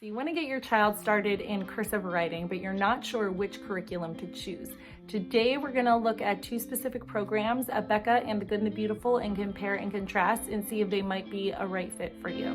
So you want to get your child started in cursive writing, but you're not sure which curriculum to choose. Today we're going to look at two specific programs, Abeka and The Good and the Beautiful, and compare and contrast and see if they might be a right fit for you.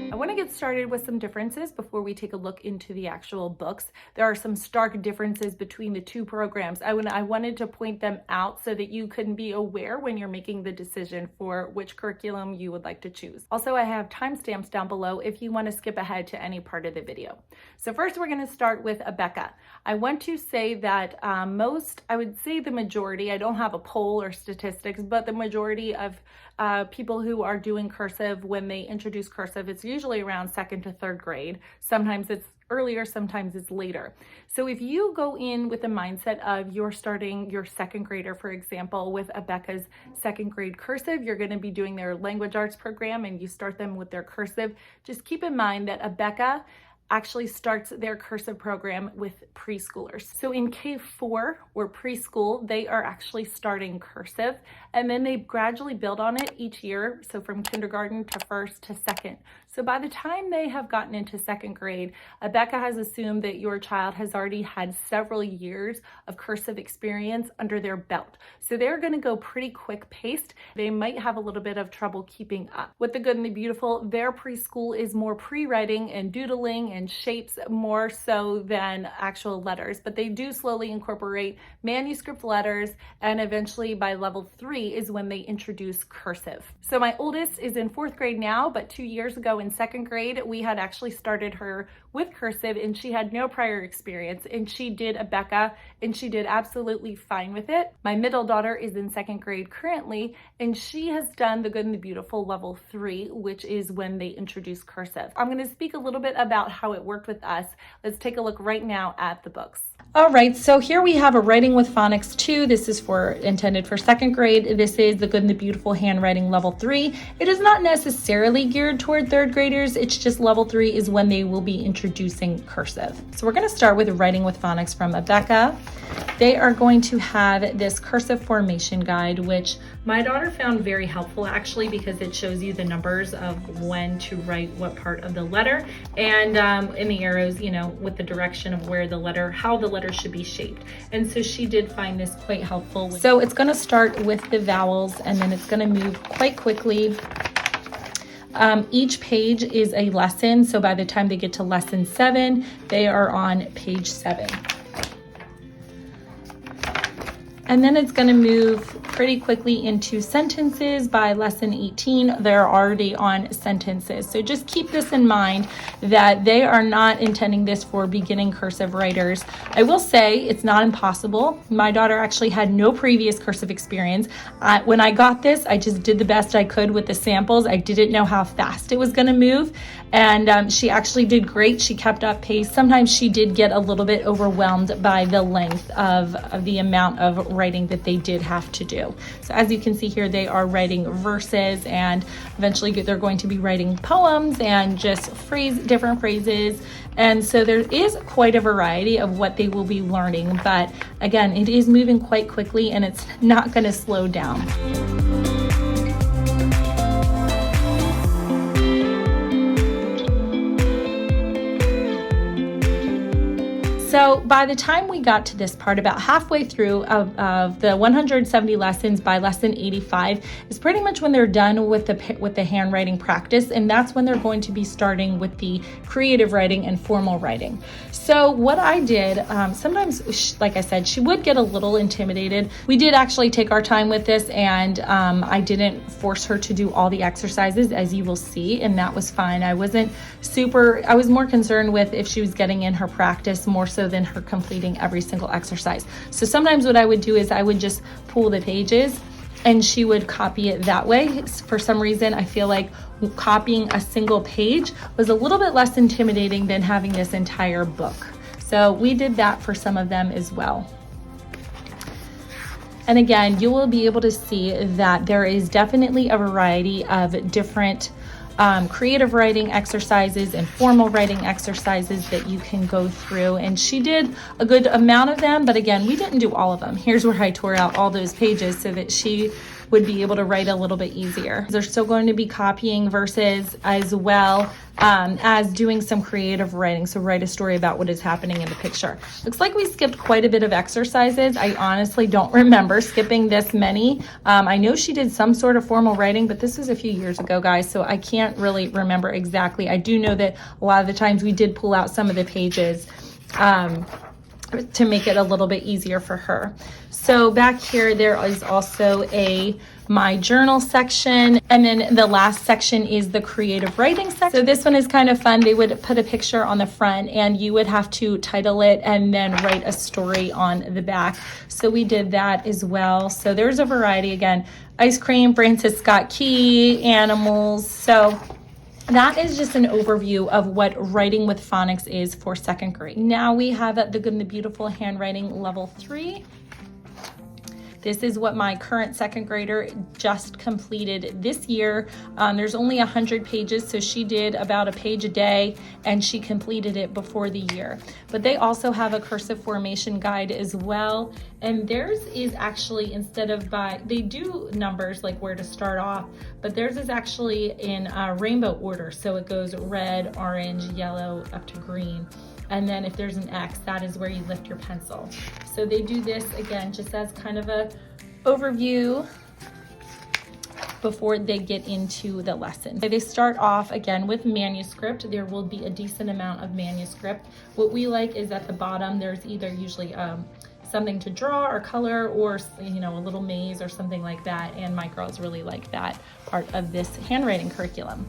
I want to get started with some differences before we take a look into the actual books. There are some stark differences between the two programs. I wanted to point them out so that you can be aware when you're making the decision for which curriculum you would like to choose. Also, I have timestamps down below if you want to skip ahead to any part of the video. So first we're going to start with Abeka. I want to say that I would say the majority, I don't have a poll or statistics, but the majority of people who are doing cursive, when they introduce cursive, it's usually around 2nd to 3rd grade. Sometimes it's earlier, sometimes it's later. So if you go in with the mindset of you're starting your 2nd grader, for example, with Abeka's 2nd grade cursive, you're going to be doing their language arts program and you start them with their cursive, just keep in mind that Abeka actually starts their cursive program with preschoolers. So in K4 or preschool, they are actually starting cursive, and then they gradually build on it each year. So from kindergarten to 1st to 2nd. So by the time they have gotten into 2nd grade, Abeka has assumed that your child has already had several years of cursive experience under their belt. So they're going to go pretty quick paced. They might have a little bit of trouble keeping up. With The Good and the Beautiful, their preschool is more pre-writing and doodling and shapes more so than actual letters, but they do slowly incorporate manuscript letters, and eventually by level 3 is when they introduce cursive. So my oldest is in 4th grade now, but 2 years ago in 2nd grade, we had actually started her with cursive and she had no prior experience, and she did Abeka and she did absolutely fine with it. My middle daughter is in 2nd grade currently, and she has done The Good and the Beautiful level 3, which is when they introduce cursive. I'm going to speak a little bit about how it worked with us. Let's take a look right now at the books. All right, so here we have a Writing with Phonics 2. This is intended for 2nd grade. This is The Good and the Beautiful Handwriting level 3. It is not necessarily geared toward 3rd graders. It's just level 3 is when they will be introducing cursive. So we're going to start with Writing with Phonics from Abeka. They are going to have this cursive formation guide, which my daughter found very helpful actually, because it shows you the numbers of when to write what part of the letter, and in the arrows, you know, with the direction of where the letter, how the letter should be shaped. And so she did find this quite helpful. So it's going to start with the vowels, and then it's going to move quite quickly. Each page is a lesson. So by the time they get to lesson 7, they are on page 7. And then it's going to move pretty quickly into sentences. By lesson 18, they're already on sentences. So just keep this in mind that they are not intending this for beginning cursive writers. I will say it's not impossible. My daughter actually had no previous cursive experience. When I got this, I just did the best I could with the samples. I didn't know how fast it was going to move. And she actually did great. She kept up pace. Sometimes she did get a little bit overwhelmed by the length of the amount of writing that they did have to do. So as you can see here, they are writing verses, and eventually they're going to be writing poems and just different phrases. And so there is quite a variety of what they will be learning. But again, it is moving quite quickly and it's not going to slow down. So by the time we got to this part, about halfway through of the 170 lessons, by lesson 85 is pretty much when they're done with the handwriting practice, and that's when they're going to be starting with the creative writing and formal writing. So what I did, sometimes, like I said, she would get a little intimidated. We did actually take our time with this, and I didn't force her to do all the exercises, as you will see, and that was fine. I was more concerned with if she was getting in her practice more so than her completing every single exercise. So sometimes what I would do is I would just pull the pages and she would copy it that way. For some reason, I feel like copying a single page was a little bit less intimidating than having this entire book. So we did that for some of them as well. And again, you will be able to see that there is definitely a variety of different creative writing exercises and formal writing exercises that you can go through. And she did a good amount of them, but again, we didn't do all of them. Here's where I tore out all those pages so that she would be able to write a little bit easier. They're still going to be copying verses as well as doing some creative writing. So write a story about what is happening in the picture. Looks like we skipped quite a bit of exercises. I honestly don't remember skipping this many. I know she did some sort of formal writing, but this was a few years ago, guys, so I can't really remember exactly. I do know that a lot of the times we did pull out some of the pages to make it a little bit easier for her. So back here, there is also a My Journal section. And then the last section is the creative writing section. So this one is kind of fun. They would put a picture on the front and you would have to title it and then write a story on the back. So we did that as well. So there's a variety again. Ice cream, Francis Scott Key, animals. So that is just an overview of what writing with phonics is for second grade. Now we have The Good and the Beautiful Handwriting Level 3. This is what my current second grader just completed this year. There's only 100 pages, so she did about a page a day and she completed it before the year. But they also have a cursive formation guide as well. And theirs is actually, instead of they do numbers like where to start off, but theirs is actually in rainbow order. So it goes red, orange, yellow, up to green. And then if there's an X, that is where you lift your pencil. So they do this again, just as kind of a overview before they get into the lesson. They start off again with manuscript. There will be a decent amount of manuscript. What we like is at the bottom, there's either usually something to draw or color, or a little maze or something like that. And my girls really like that part of this handwriting curriculum.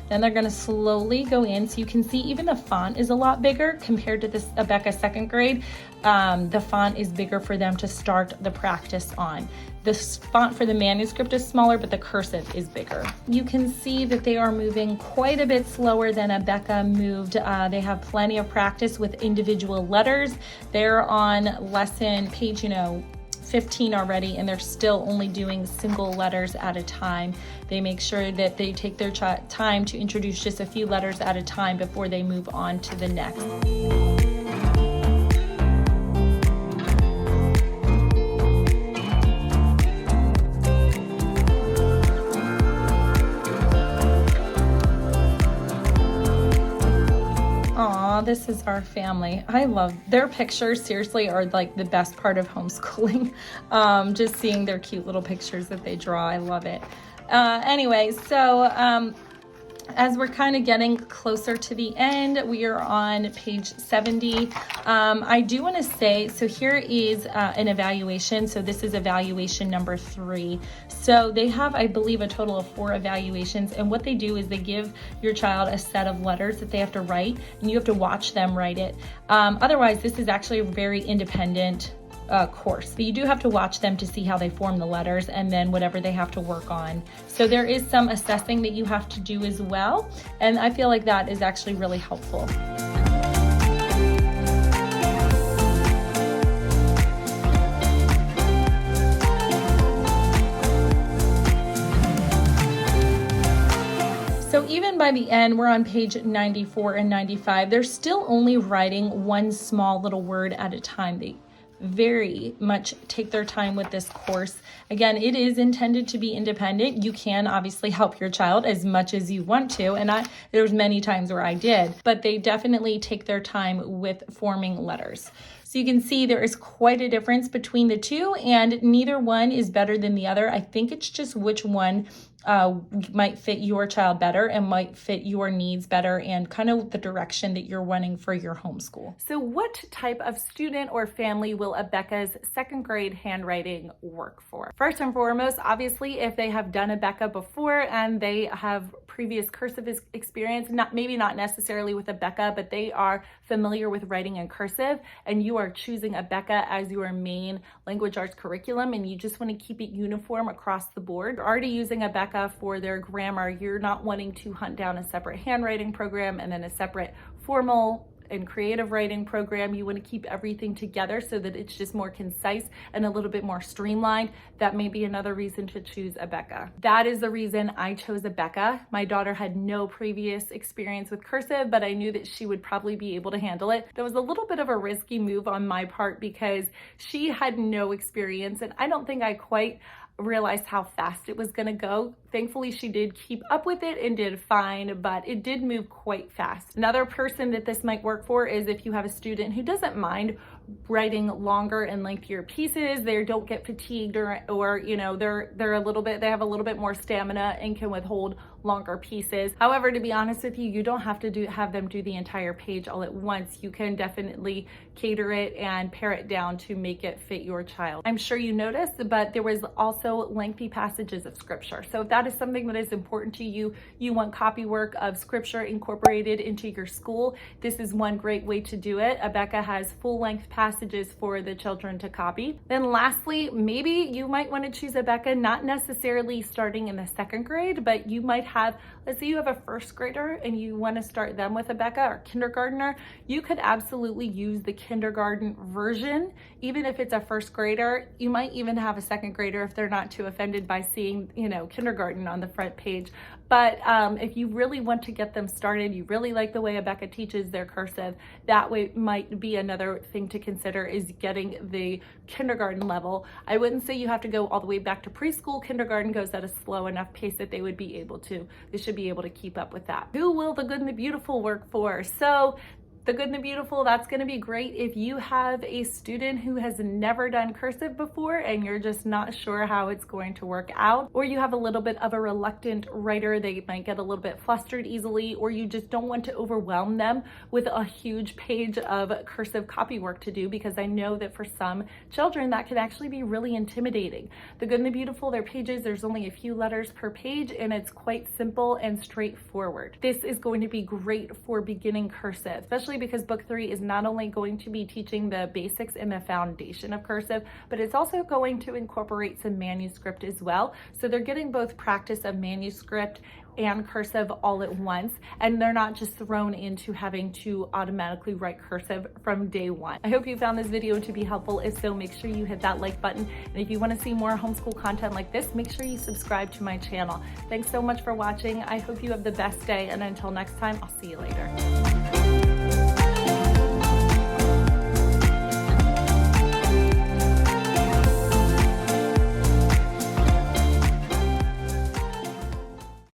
Then they're going to slowly go in. So you can see even the font is a lot bigger compared to this Abeka second grade. The font is bigger for them to start the practice on. The font for the manuscript is smaller, but the cursive is bigger. You can see that they are moving quite a bit slower than Abeka moved. They have plenty of practice with individual letters. They're on lesson page, 15 already, and they're still only doing single letters at a time. They make sure that they take their time to introduce just a few letters at a time before they move on to the next. This is our family. I love their pictures. Seriously, are like the best part of homeschooling. Just seeing their cute little pictures that they draw. I love it. Anyway, so as we're kind of getting closer to the end, we are on page 70. I do want to say, so here is an evaluation. So this is evaluation number 3. So they have, I believe, a total of 4 evaluations. And what they do is they give your child a set of letters that they have to write, and you have to watch them write it. Otherwise, this is actually a very independent course. But you do have to watch them to see how they form the letters and then whatever they have to work on. So there is some assessing that you have to do as well. And I feel like that is actually really helpful. So even by the end, we're on page 94 and 95. They're still only writing one small little word at a time. They very much take their time with this course. Again, it is intended to be independent. You can obviously help your child as much as you want to, and there's many times where I did, but they definitely take their time with forming letters. So you can see there is quite a difference between the two, and neither one is better than the other. I think it's just which one might fit your child better and might fit your needs better and kind of the direction that you're wanting for your homeschool. So what type of student or family will Abeka's second grade handwriting work for? First and foremost, obviously, if they have done Abeka before and they have previous cursive experience, maybe not necessarily with Abeka, but they are familiar with writing in cursive, and you are choosing Abeka as your main language arts curriculum, and you just want to keep it uniform across the board. You're already using Abeka for their grammar. You're not wanting to hunt down a separate handwriting program and then a separate formal and creative writing program. You want to keep everything together so that it's just more concise and a little bit more streamlined. That may be another reason to choose Abeka. That is the reason I chose Abeka. My daughter had no previous experience with cursive, but I knew that she would probably be able to handle it. That was a little bit of a risky move on my part because she had no experience, and I don't think I quite realized how fast it was going to go. Thankfully, she did keep up with it and did fine, but it did move quite fast. Another person that this might work for is if you have a student who doesn't mind writing longer and lengthier pieces. They don't get fatigued or you know, they have a little bit more stamina and can withhold longer pieces. However, to be honest with you, you don't have to have them do the entire page all at once. You can definitely cater it and pare it down to make it fit your child. I'm sure you noticed, but there was also lengthy passages of scripture. So if that is something that is important to you, you want copy work of scripture incorporated into your school, this is one great way to do it. Abeka has full-length passages for the children to copy. Then lastly, maybe you might want to choose Abeka, not necessarily starting in the 2nd grade, but you might have, let's say you have a 1st grader and you want to start them with Abeka, or kindergartner. You could absolutely use the kindergarten version. Even if it's a 1st grader, you might even have a 2nd grader if they're not too offended by seeing, you know, kindergarten on the front page. But if you really want to get them started, you really like the way Abeka teaches their cursive, that way might be another thing to consider, is getting the kindergarten level. I wouldn't say you have to go all the way back to preschool. Kindergarten goes at a slow enough pace that they would be able to, they should be able to keep up with that. Who will the Good and the Beautiful work for? So The Good and the Beautiful, that's going to be great if you have a student who has never done cursive before and you're just not sure how it's going to work out, or you have a little bit of a reluctant writer, they might get a little bit flustered easily, or you just don't want to overwhelm them with a huge page of cursive copy work to do, because I know that for some children that can actually be really intimidating. The Good and the Beautiful, their pages, there's only a few letters per page and it's quite simple and straightforward. This is going to be great for beginning cursive, especially because book 3 is not only going to be teaching the basics and the foundation of cursive, but it's also going to incorporate some manuscript as well. So they're getting both practice of manuscript and cursive all at once, and they're not just thrown into having to automatically write cursive from day one. I hope you found this video to be helpful. If so, make sure you hit that like button. And if you want to see more homeschool content like this, make sure you subscribe to my channel. Thanks so much for watching. I hope you have the best day, and until next time, I'll see you later.